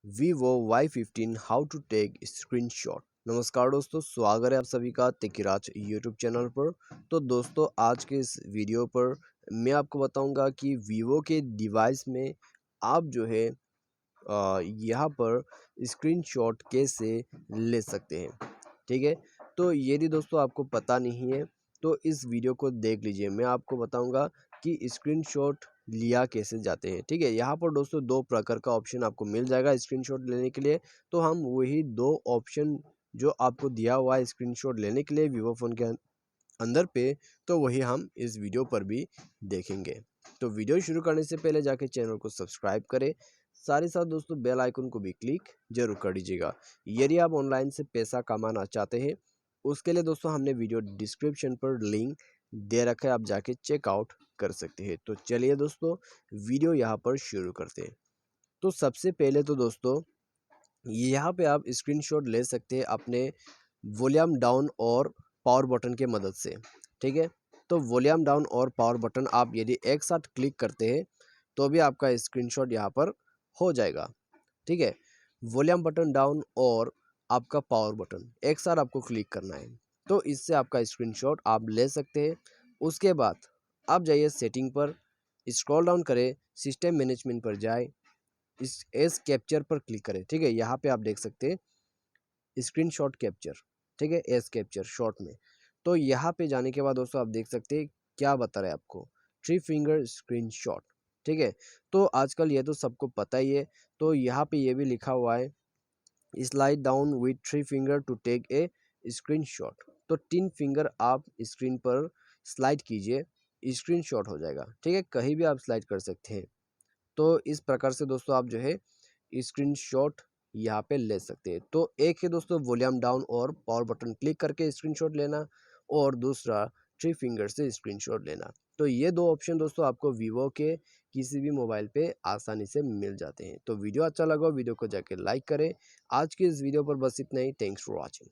Vivo Y15 how to take screenshot. नमस्कार दोस्तों, स्वागत है आप सभी का तेकिराज यूट्यूब चैनल पर। तो दोस्तों, आज के इस वीडियो पर मैं आपको बताऊंगा कि वीवो के डिवाइस में आप जो है यहाँ पर स्क्रीनशॉट कैसे ले सकते हैं। ठीक है, तो यदि दोस्तों आपको पता नहीं है तो इस वीडियो को देख लीजिए। मैं आपको बताऊंगा कि स्क्रीनशॉट लिया कैसे जाते हैं। ठीक है, यहाँ पर दोस्तों दो प्रकार का ऑप्शन आपको मिल जाएगा स्क्रीनशॉट लेने के लिए। तो हम वही दो ऑप्शन जो आपको दिया हुआ है स्क्रीनशॉट लेने के लिए वीवो फ़ोन के अंदर पे, तो वही हम इस वीडियो पर भी देखेंगे। तो वीडियो शुरू करने से पहले जाके चैनल को सब्सक्राइब करें, साथ ही साथ दोस्तों बेल आइकन को भी क्लिक जरूर कर दीजिएगा। यदि आप ऑनलाइन से पैसा कमाना चाहते हैं, उसके लिए दोस्तों हमने वीडियो डिस्क्रिप्शन पर लिंक दे रखा है, आप जाके चेकआउट कर सकते हैं। तो चलिए दोस्तों, वीडियो यहाँ पर शुरू करते हैं। तो सबसे पहले तो दोस्तों यहाँ पे आप स्क्रीनशॉट ले सकते हैं अपने वॉल्यूम डाउन और पावर बटन के मदद से। ठीक है, तो वॉल्यूम डाउन और पावर बटन आप यदि एक साथ क्लिक करते हैं तो भी आपका स्क्रीनशॉट यहाँ पर हो जाएगा। ठीक है, वॉल्यूम बटन डाउन और आपका पावर बटन एक साथ आपको क्लिक करना है, तो इससे आपका स्क्रीनशॉट आप ले सकते हैं। उसके बाद आप जाइए सेटिंग पर, स्क्रॉल डाउन करें, सिस्टम मैनेजमेंट पर जाए, इस एस कैप्चर पर क्लिक करें। ठीक है, यहाँ पे आप देख सकते हैं स्क्रीनशॉट कैप्चर। ठीक है, एस कैप्चर शॉर्ट में। तो यहाँ पे जाने के बाद दोस्तों आप देख सकते हैं क्या बता रहा है आपको, 3 फिंगर स्क्रीनशॉट। ठीक है, तो आजकल ये तो सबको पता ही है। तो यहाँ पे ये भी लिखा हुआ है slide down with 3 finger to take a screenshot. तो 3 फिंगर आप स्क्रीन पर स्लाइड कीजिए, स्क्रीनशॉट हो जाएगा। ठीक है, कहीं भी आप स्लाइड कर सकते हैं। तो इस प्रकार से दोस्तों आप जो है स्क्रीनशॉट यहाँ पे ले सकते हैं। तो एक है दोस्तों वॉल्यूम डाउन और पावर बटन क्लिक करके स्क्रीनशॉट लेना, और दूसरा 3 फिंगर से स्क्रीनशॉट लेना। तो ये दो ऑप्शन दोस्तों आपको वीवो के किसी भी मोबाइल पे आसानी से मिल जाते हैं। तो वीडियो अच्छा लगा वीडियो को जाके लाइक करें। आज के इस वीडियो पर बस इतना ही। Thanks for watching.